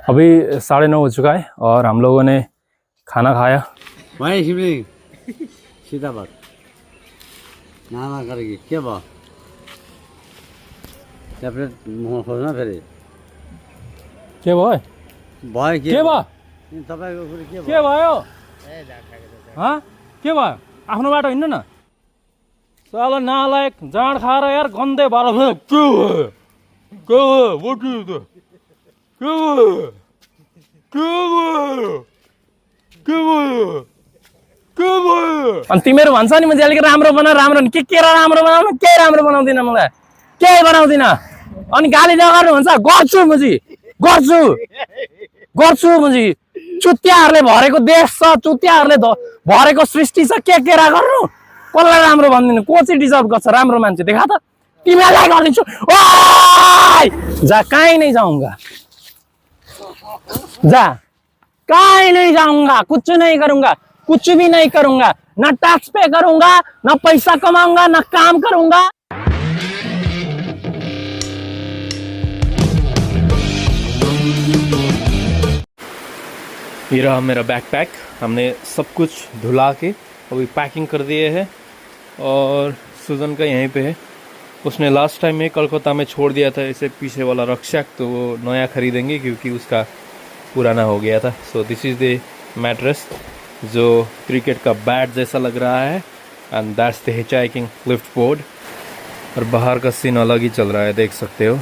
अभी 9:30 हो चुका है और हम लोगों ने खाना खाया। भाई शिवलिंग सीधा बात ना करेगी क्या बा टैबलेट खोजना फेरि के भयो भयो के भयो तपाईँको कुरो के के भयो हाँ के भयो आफ्नो बाटो हिँड्नु न। साला नालायक जाँड खाएर यार गन्दै भएर के भयो के भयो बोटी त के भयो के भयो के भयो के भयो अनि तिमीहरू भन्छ नि मैले अलिक राम्रो बना राम्रो नि के राम्रो बनाउनु के राम्रो बनाउँदिन मलाई के बनाउँदिन अनि गाली नगर्नु भन्छ गर्छु मुजी गर्छु गर्छु मुजी। चुतियाहरूले भरेको देश छ चुतियाहरूले भरेको सृष्टि छ के रा गर्नु कसलाई राम्रो भन्दिनु को चाहिँ डिजर्भ गर्छ राम्रो मान्छे देखा त तिमीलाई गरिदिन्छु ओइ जा कहीं नहीं जाऊंगा जा कहीं नहीं जाऊंगा कुछ नहीं करूंगा कुछ भी नहीं करूंगा ना टैक्स पे करूंगा ना पैसा कमाऊंगा ना काम करूंगा। ये रहा मेरा बैकपैक हमने सब कुछ धुला के अभी पैकिंग कर दिए हैं और सुजन का यहीं पे है। उसने लास्ट टाइम में कोलकाता में छोड़ दिया था इसे पीछे वाला रक्षक तो वो नया खरीदेंगे क्योंकि उसका पुराना हो गया था। So this is the mattress जो क्रिकेट का बैट जैसा लग रहा है and that's the hitchhiking lift board. और बाहर का सीन अलग ही चल रहा है देख सकते हो।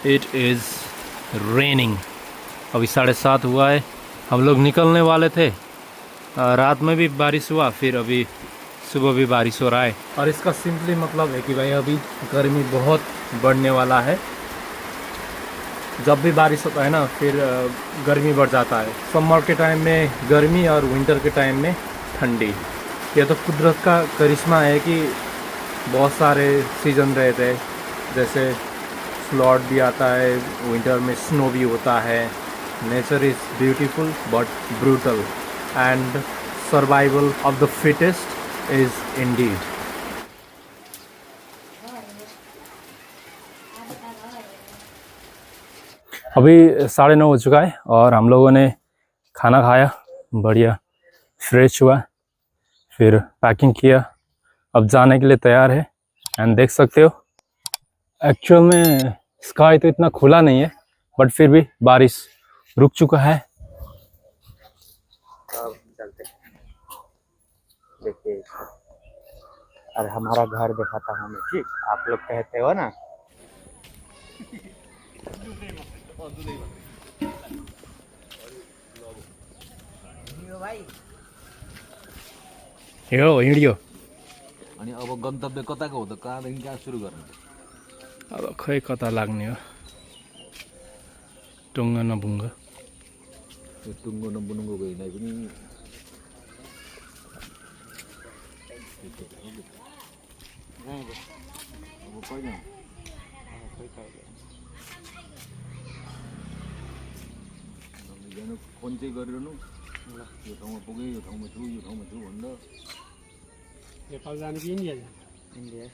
इट इज़ रेनिंग अभी 7:30 हुआ है। हम लोग निकलने वाले थे रात में भी बारिश हुआ फिर अभी सुबह भी बारिश हो रहा है। और इसका सिंपली मतलब है कि भाई अभी गर्मी बहुत बढ़ने वाला है। जब भी बारिश होता है ना फिर गर्मी बढ़ जाता है। समर के टाइम में गर्मी और विंटर के टाइम में ठंडी। ये तो कुदरत का करिश्मा है कि बहुत सारे सीज़न रहते हैं जैसे फ्लड भी आता है विंटर में स्नो भी होता है। Nature is beautiful but brutal and survival of the fittest is Indeed. अभी 9:30 हो चुका है और हम लोगों ने खाना खाया बढ़िया फ्रेश हुआ फिर पैकिंग किया अब जाने के लिए तैयार है। एंड देख सकते हो एक्चुअल में स्काई तो इतना खुला नहीं है बट फिर भी बारिश रुक चुका है। अब चलते देखिए और हमारा घर दिखाता हूँ मैं ठीक आप लोग कहते हो ना हिँडो हिँडियो अनि अब गन्तव्य कताको हो त कहाँदेखि कहाँ सुरु गर्ने अब खै कता लाग्ने हो टुङ्ग नबुङ्ग त्यो टुङ्गो नबुनुङ्गो हिँडाइ पनि अब कहिले फोन चाहिँ गरिरहनु ल यो ठाउँमा पुगेँ यो ठाउँमा छु भनेर। नेपाल जाने कि इंडिया जाने इंडिया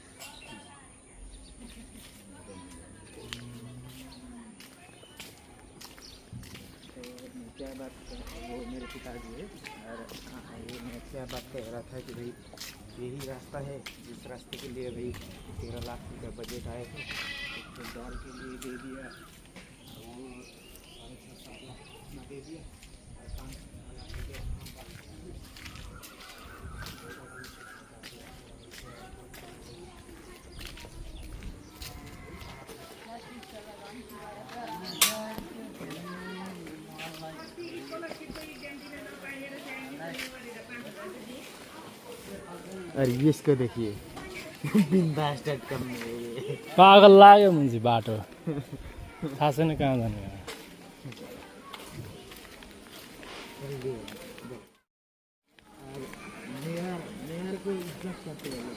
क्या बात वो मेरे पिताजी है और ये मैं क्या बात कह रहा था कि भाई यही रास्ता है जिस रास्ते के लिए भाई 13 लाख रुपये बजट आए थे तो दौड़ के लिए दे दिया और 6.5-7 लाख अपना दे दिया और 5 लाख रुपये और यसको देखिए बिन्दास.com पागल लाग्यो मुझे बाटो थाहा छैन कहाँ जाने। मेयर को इज्जत करते हैं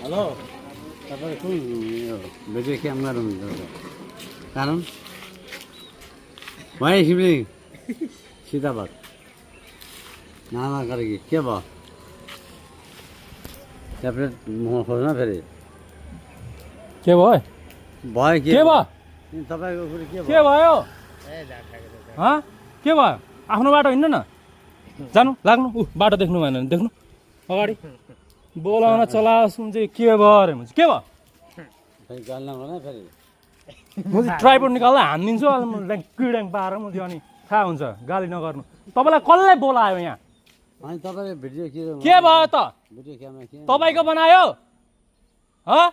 हेलो तपाईँ कुन यो भिडियो क्याम गर्नुहुन्छ कारण वहीं शिवलिंग सीधा बात ना ना करेगी के भयो ट्याब्लेट खोज्न फेरि के भयो भयो के भयो तपाईँको कुरो के के भयो हाँ के भयो आफ्नो बाटो हिँड्नु न जानु लाग्नु बाटो देख्नु भएन भने देख्नु अगाडि बोलाउन चलाओस् चाहिँ के भयो अरे म चाहिँ के भयो फेरि गाली नगर्न फेरि म चाहिँ ट्राइपोड निकाल्दा हानिदिन्छु किड्याङ पारेर म चाहिँ अनि थाहा हुन्छ गाली नगर्नु तपाईँलाई कसले बोलायो यहाँ अनि तपाईँले भिडियो के भयो त भिडियो क्यामेरा के तपाईँको बनायो हँ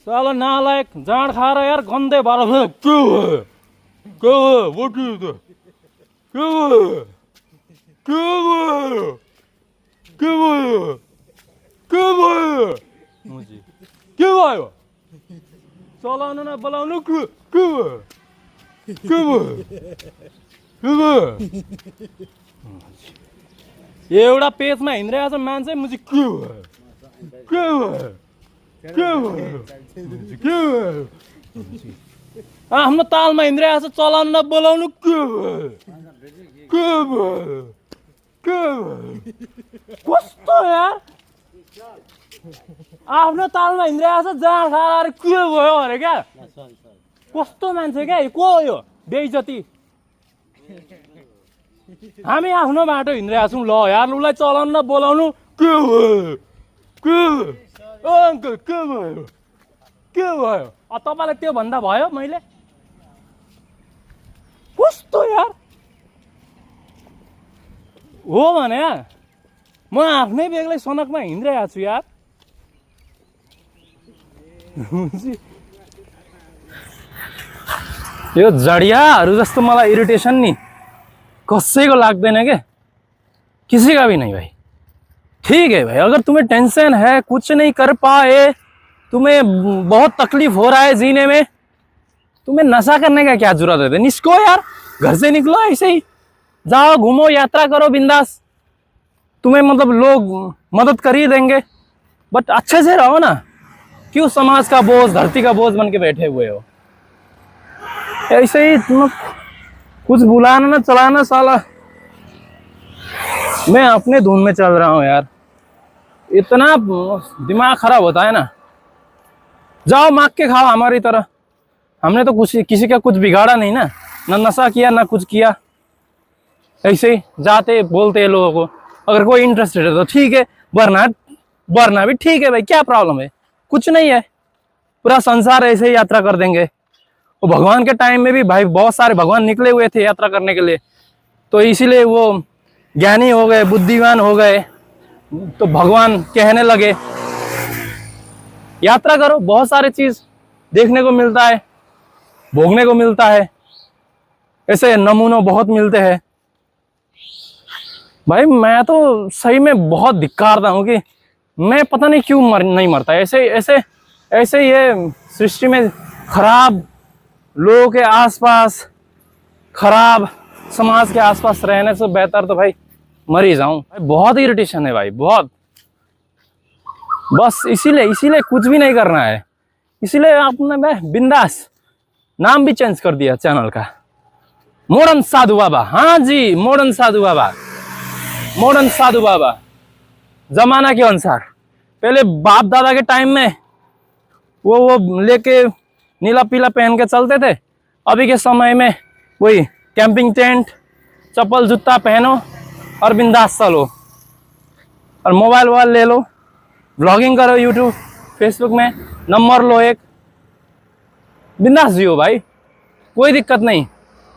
चलो नालायक जाँड खाएर यार गन्दै भएर के भयो के भयो के भयो के भयो के भयो के भयो के भयो चलाउनु न बोलाउनु के भयो के भयो के भयो एउटा पेजमा हिँडिरहेको छ मान्छे म चाहिँ के भयो के भयो के भयो के भयो आफ्नो तालमा हिँडिरहेको छ चलाउनु न बोलाउनु के भयो के भयो के भयो कस्तो यार आफ्नो तालमा हिँडिरहेको छ जाँड खाएर के भयो अरे क्या कस्तो मान्छे क्या को हो यो बेइज्जती हामी आफ्नो बाटो हिँडिरहेको छौँ ल यार उसलाई चलाउनु न बोलाउनु के भयो के अङ्कल के भयो के भयो तपाईँलाई त्यो भन्दा भयो मैले कस्तो यार हो भने म आफ्नै बेग्लै सनकमा हिँडिरहेको छु यार यो जडियाहरू जस्तो मलाई इरिटेसन नि कसैको लाग्दैन क्या किसी का भी नहीं भाई ठीक है भाई अगर तुम्हें टेंशन है कुछ नहीं कर पाए तुम्हें बहुत तकलीफ हो रहा है जीने में तुम्हें नशा करने का क्या जरूरत है निस्को यार घर से निकलो ऐसे ही जाओ घूमो यात्रा करो बिंदास तुम्हें मतलब लोग मदद कर ही देंगे बट अच्छे से रहो ना क्यों समाज का बोझ धरती का बोझ बन के बैठे हुए हो ऐसे ही तुम कुछ बुलाना ना चलाना साला मैं अपने धुन में चल रहा हूँ यार इतना दिमाग खराब होता है ना जाओ मांग के खाओ हमारी तरह हमने तो कुछ किसी का कुछ बिगाड़ा नहीं ना ना नशा किया ना कुछ किया ऐसे ही जाते बोलते हैं लोगों को अगर कोई इंटरेस्टेड है तो ठीक है वरना भी ठीक है भाई क्या प्रॉब्लम है कुछ नहीं है पूरा संसार ऐसे ही यात्रा कर देंगे वो भगवान के टाइम में भी भाई बहुत सारे भगवान निकले हुए थे यात्रा करने के लिए तो इसीलिए वो ज्ञानी हो गए बुद्धिमान हो गए तो भगवान कहने लगे यात्रा करो बहुत सारे चीज देखने को मिलता है भोगने को मिलता है ऐसे नमूनों बहुत मिलते हैं भाई मैं तो सही में बहुत धिक्कारता हूँ कि मैं पता नहीं क्यों नहीं मरता ऐसे ऐसे ऐसे ये सृष्टि में खराब लोगों के आसपास खराब समाज के आसपास रहने से बेहतर तो भाई मर ही जाऊं भाई बहुत इरिटेशन है भाई बहुत बस इसीलिए कुछ भी नहीं करना है इसीलिए आपने मैं बिंदास नाम भी चेंज कर दिया चैनल का मॉडर्न साधु बाबा हाँ जी मॉडर्न साधु बाबा जमाना के अनुसार पहले बाप दादा के टाइम में वो लेके नीला पीला पहन के चलते थे अभी के समय में वही कैंपिंग टेंट चप्पल जूता पहनो और बिंदास चलो और मोबाइल वोबाइल ले लो व्लॉगिंग करो यूट्यूब फेसबुक में नंबर लो एक बिंदास जियो भाई कोई दिक्कत नहीं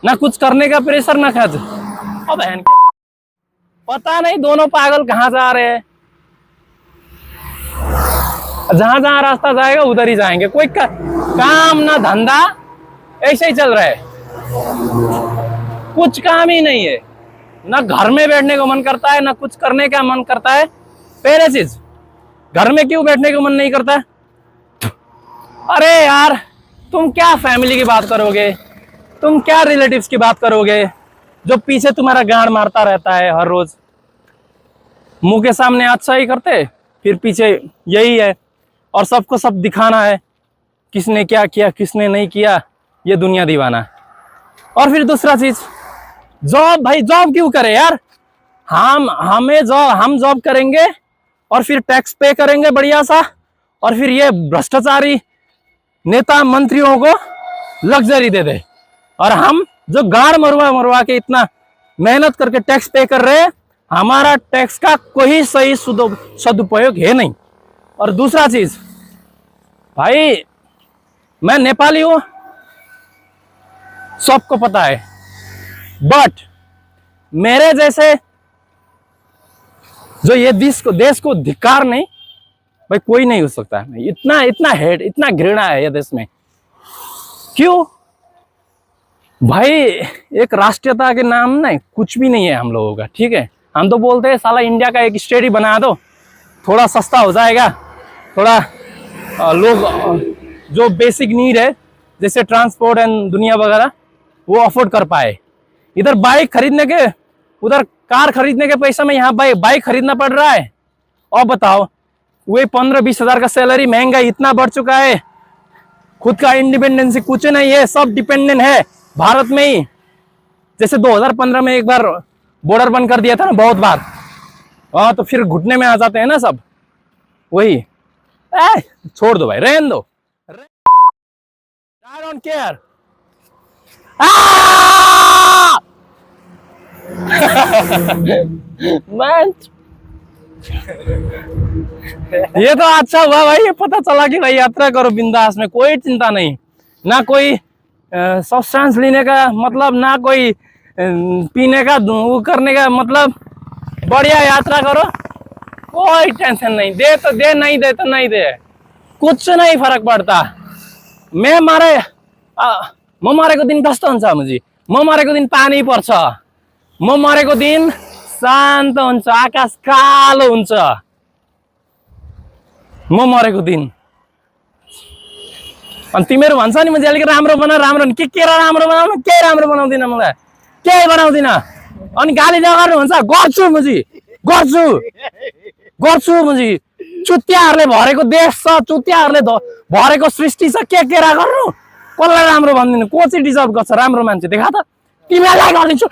ना कुछ करने का प्रेशर ना खर्च अब बहन पता नहीं दोनों पागल कहाँ जा रहे हैं जहां जहां रास्ता जाएगा उधर ही जाएंगे कोई काम ना धंधा ऐसे ही चल रहा है कुछ काम ही नहीं है ना घर में बैठने को मन करता है ना कुछ करने का मन करता है पहले चीज घर में क्यों बैठने को मन नहीं करता अरे यार तुम क्या फैमिली की बात करोगे तुम क्या रिलेटिव्स की बात करोगे जो पीछे तुम्हारा गांड मारता रहता है हर रोज मुंह के सामने अच्छा ही करते फिर पीछे यही है और सबको सब दिखाना है किसने क्या किया किसने नहीं किया ये दुनिया दीवाना और फिर दूसरा चीज, जॉब भाई, जॉब क्यों करे यार? हम जॉब करेंगे और फिर टैक्स पे करेंगे बढ़िया सा, और फिर ये भ्रष्टाचारी नेता मंत्रियों को लग्जरी दे दे, और हम जो गाड़ मरवा के इतना मेहनत करके टैक्स पे कर रहे हैं, हमारा टैक्स का कोई सही सदुपयोग है नहीं। और दूसरा चीज भाई, मैं नेपाली हूं, सबको पता है, बट मेरे जैसे जो ये देश को धिक्कार नहीं, भाई कोई नहीं हो सकता है। इतना हेट, इतना घृणा है ये देश में। क्यों भाई? एक राष्ट्रीयता के नाम नहीं, कुछ भी नहीं है हम लोगों का, ठीक है? हम तो बोलते हैं साला इंडिया का एक स्टेट ही बना दो, थोड़ा सस्ता हो जाएगा, थोड़ा लोग जो बेसिक नीड है जैसे ट्रांसपोर्ट एंड दुनिया वगैरह वो अफोर्ड कर पाए। इधर बाइक खरीदने के, उधर कार खरीदने के पैसा में यहाँ बाइक खरीदना पड़ रहा है। और बताओ, वही 15-20 हजार का सैलरी, महंगाई इतना बढ़ चुका है, खुद का इंडिपेंडेंस कुछ नहीं है, सब डिपेंडेंट है भारत में ही। जैसे 2015 में एक बार बॉर्डर बंद कर दिया था ना, बहुत बार, हाँ, तो फिर घुटने में आ जाते हैं ना सब। वही छोड़ दो भाई, रहने दो, I don't care। Man, ये तो अच्छा हुआ भाई, ये पता चला कि भाई यात्रा करो बिंदास में, कोई चिंता नहीं, ना कोई सब्सटेंस लेने का मतलब, ना कोई पीने का वो करने का मतलब, बढ़िया यात्रा करो, कोई टेंशन नहीं। दे तो दे, नहीं दे तो नहीं दे, कुछ नहीं फरक पड़ता। म मरेको दिन कस्तो हुन्छ मुजी? म मरेको दिन पानी पर्छ, म मरेको दिन शान्त हुन्छ, आकाश कालो हुन्छ, म मरेको दिन। अनि तिमीहरू भन्छ नि मुझे अलिक राम्रो बना, राम्रो के राम्रो बनाउनु, के राम्रो बनाउँदिन, मलाई केही बनाउँदिन, अनि गाली नगर्नु हुन्छ, गर्छु मुजी, गर्छु मुजी। चुतियाहरूले भरेको देश छ, चुतियाहरूले भरेको सृष्टि छ, के गर्नु, कसलाई राम्रो भन्दिनु, को चाहिँ डिजर्भ गर्छ राम्रो मान्छे, देखा त, तिमीलाई गरिदिन्छु।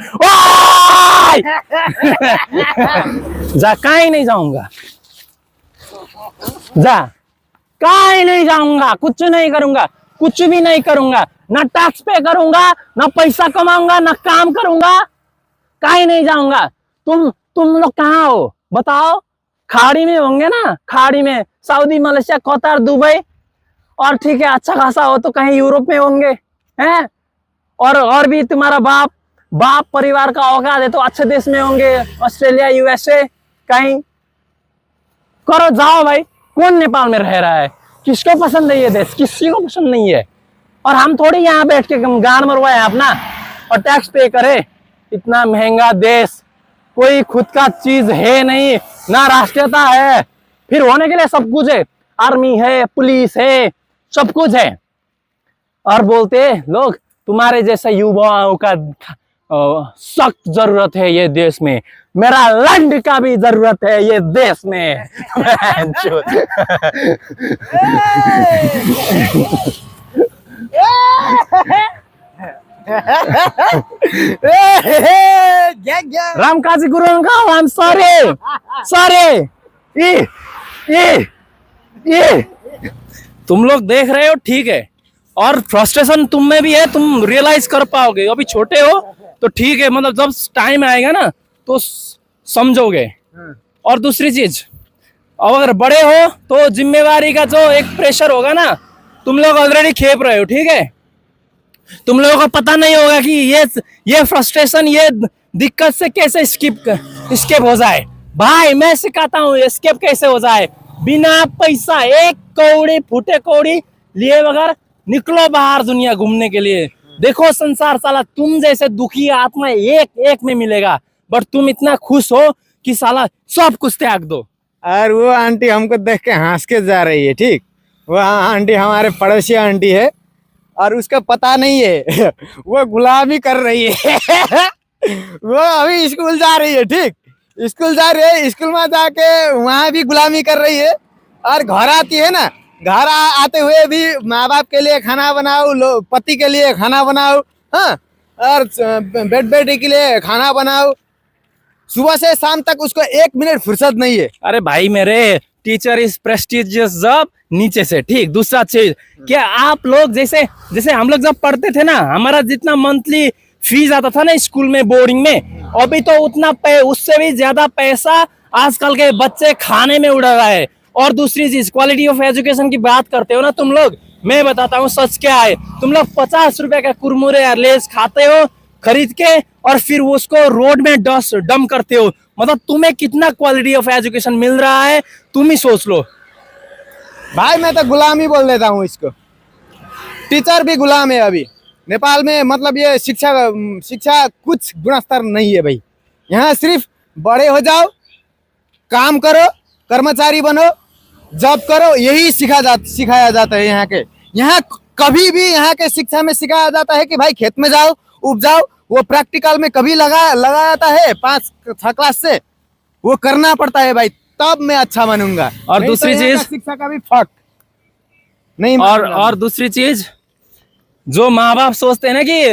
जा, कहीं नहीं जाऊंगा, जा, कहीं नहीं जाऊंगा, कुछ नहीं करूंगा, कुछ भी नहीं करूंगा, ना टैक्स पे करूंगा, ना पैसा कमाऊंगा, ना काम करूंगा, कहीं नहीं जाऊंगा। तुम लोग कहाँ हो बताओ? खाड़ी में होंगे ना, खाड़ी में, सऊदी, मलेशिया, कतार, दुबई, और ठीक है अच्छा खासा हो तो कहीं यूरोप में होंगे, हैं? और भी तुम्हारा बाप परिवार का औकात है तो अच्छे देश में होंगे, ऑस्ट्रेलिया, यूएसए, कहीं करो, जाओ भाई। कौन नेपाल में रह रहा है? किसको पसंद है ये देश? किसी को पसंद नहीं है। और हम थोड़ी यहाँ बैठ के गान मरवाए अपना और टैक्स पे करे। इतना महंगा देश, कोई खुद का चीज है नहीं, ना राष्ट्रीयता है, फिर होने के लिए सब कुछ है, आर्मी है, पुलिस है, सब कुछ है, और बोलते लोग तुम्हारे जैसे युवाओं का सख्त जरूरत है ये देश में, मेरा लंड का भी जरूरत है ये देश में। रामकाजी गुरु अंकल, आई एम सॉरी। ये तुम लोग देख रहे हो, ठीक है, और फ्रस्ट्रेशन तुम में भी है, तुम रियलाइज कर पाओगे। अभी छोटे हो तो ठीक है, मतलब जब टाइम आएगा ना तो समझोगे। और दूसरी चीज, अगर बड़े हो तो जिम्मेवारी का जो एक प्रेशर होगा ना, तुम लोग ऑलरेडी खेप रहे हो, ठीक है? तुम लोगों को पता नहीं होगा कि ये फ्रस्ट्रेशन, ये दिक्कत से कैसे escape हो जाए। भाई मैं सिखाता हूँ escape कैसे हो जाए। बिना पैसा, एक कौड़ी, फूटे कौड़ी लिए बगैर निकलो बाहर दुनिया घूमने के लिए। देखो संसार साला तुम जैसे दुखी आत्मा एक में मिलेगा, बट तुम इतना खुश हो कि साला सब कुछ त्याग दो। और वो आंटी हमको देख के हंस के जा रही है, ठीक? वो आंटी हमारे पड़ोसी आंटी है और उसका पता नहीं है वो गुलामी कर रही है। वो अभी स्कूल जा रही है, ठीक? स्कूल जा रही है, स्कूल में जाके वहाँ भी गुलामी कर रही है, और घर आती है ना, घर आते हुए भी माँ बाप के लिए खाना बनाओ, पति के लिए खाना बनाओ, हाँ, और बेड बेटी के लिए खाना बनाओ, सुबह से शाम तक उसको 1 मिनट फुर्सत नहीं है। अरे भाई मेरे, टीचर इज प्रेस्टिजियस जॉब नीचे से, ठीक। दूसरा चीज, क्या आप लोग जैसे जैसे हम लोग जब पढ़ते थे ना, हमारा जितना मंथली फीस आता था ना स्कूल में, बोर्डिंग में, अभी तो उतना उससे भी ज्यादा पैसा आजकल के बच्चे खाने में उड़ा रहा है। और दूसरी चीज, क्वालिटी ऑफ एजुकेशन की बात करते हो ना तुम लोग, मैं बताता हूँ सच क्या है। तुम लोग 50 रुपए का कुरमुरे या लेस खाते हो खरीद के, और फिर उसको रोड में डंप करते हो। मतलब तुम्हें कितना क्वालिटी ऑफ एजुकेशन मिल रहा है, तुम ही सोच लो। भाई मैं तो गुलाम ही बोल देता हूँ इसको। टीचर भी गुलाम है अभी नेपाल में। मतलब ये शिक्षा कुछ गुणस्तर नहीं है भाई। यहाँ सिर्फ बड़े हो जाओ, काम करो, कर्मचारी बनो, जॉब करो, यही सिखाया जाता है यहाँ के। यहाँ कभी भी यहाँ के शिक्षा में सिखाया जाता है कि भाई खेत में जाओ, उपजाओ। वो प्रैक्टिकल में कभी लगा जाता है 5-6 क्लास से, वो करना पड़ता है भाई, तब मैं अच्छा बनूंगा। और नहीं दूसरी तो यहाँ चीज, का शिक्षा का भी फर्क नहीं और दूसरी चीज, जो माँ बाप सोचते हैं ना कि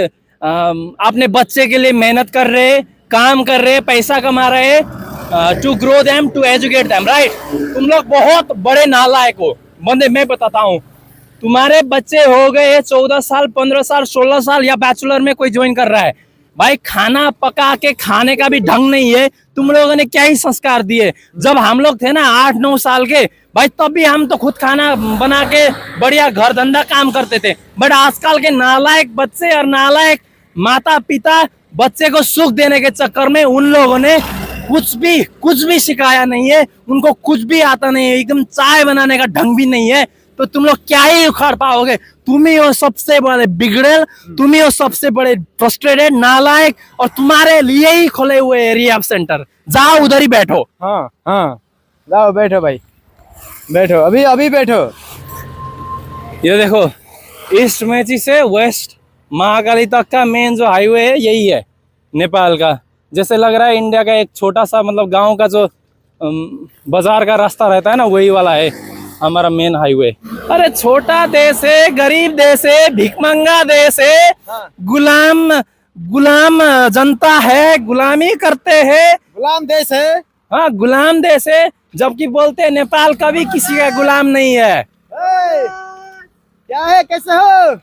अपने बच्चे के लिए मेहनत कर रहे, काम कर रहे, पैसा कमा रहे, to grow them, to educate them, right. तुम लोग बहुत बड़े नालायक हो बंदे। मैं बताता हूँ, तुम्हारे बच्चे हो गए 14 साल, 15 साल, 16 साल, या बैचलर में कोई ज्वाइन कर रहा है, भाई खाना पका के खाने का भी ढंग नहीं है। तुम लोगों ने क्या ही संस्कार दिए। जब हम लोग थे ना 8-9 साल के, भाई तब भी हम तो खुद खाना बना के बढ़िया घर धंधा काम करते थे। बट आजकल के नालायक बच्चे और नालायक माता पिता बच्चे को सुख देने के चक्कर में उन लोगों ने कुछ भी सिखाया नहीं है, उनको कुछ भी आता नहीं है, एकदम चाय बनाने का ढंग भी नहीं है। तो तुम लोग क्या ही उखाड़ पाओगे। तुम ही हो सबसे बड़े बिगड़ेल, तुम ही हो सबसे बड़े फ्रस्ट्रेटेड नालायक, और तुम्हारे लिए ही खोले हुए है रिहैब सेंटर। जाओ उधर ही बैठो। हाँ हाँ, जाओ बैठो भाई, बैठो, अभी बैठो। ये देखो, ईस्ट मेची से वेस्ट महाकाली तक का मेन जो हाईवे है यही है नेपाल का। जैसे लग रहा है इंडिया का एक छोटा सा, मतलब गांव का जो बाजार का रास्ता रहता है ना, वही वाला है हमारा मेन हाईवे। अरे छोटा देश है, गरीब देश है, भिखमंगा देश है, गुलाम जनता है, गुलामी करते हैं। गुलाम देश है। हाँ, गुलाम देश है। जबकि बोलते हैं नेपाल कभी किसी का गुलाम नहीं है। क्या है, कैसे हो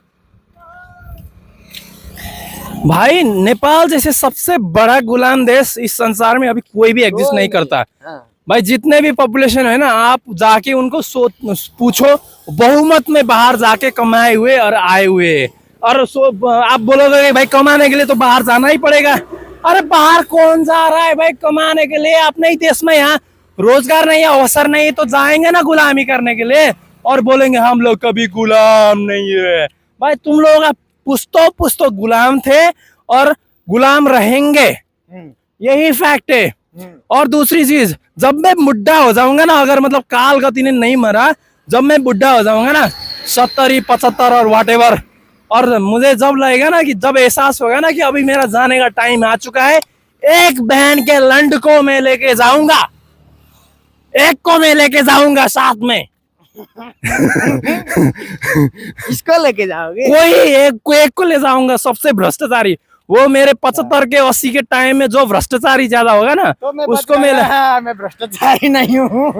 भाई, नेपाल जैसे सबसे बड़ा गुलाम देश इस संसार में अभी कोई भी एग्जिस्ट नहीं करता। भाई जितने भी पॉपुलेशन है ना, आप जाके उनको पूछो, बहुमत में बाहर जाके कमाए हुए और आए हुए। और आप बोलोगे भाई कमाने के लिए तो बाहर जाना ही पड़ेगा। अरे बाहर कौन जा रहा है भाई कमाने के लिए? अपने ही देश में यहाँ रोजगार नहीं है, अवसर नहीं है, तो जाएंगे ना गुलामी करने के लिए, और बोलेंगे हम लोग कभी गुलाम नहीं है। भाई तुम लोग पुश्तो गुलाम थे और गुलाम रहेंगे, यही फैक्ट है। और दूसरी चीज, जब मैं बुढ़ा हो जाऊंगा ना, अगर मतलब काल गति ने नहीं मरा, जब मैं बुढ़ा हो जाऊंगा ना 70, 75 और व्हाटएवर, और मुझे जब लगेगा ना कि जब एहसास होगा ना कि अभी मेरा जाने का टाइम आ चुका है, एक बहन के लंड को मैं लेके जाऊंगा, एक को मैं लेके जाऊंगा साथ में। इसको लेके जाओगे? कोई एक को ले जाऊंगा, सबसे भ्रष्टाचारी। वो मेरे 75 के 80 के टाइम में जो भ्रष्टाचारी ज्यादा होगा ना, तो उसको मैं भ्रष्टाचारी नहीं हूँ।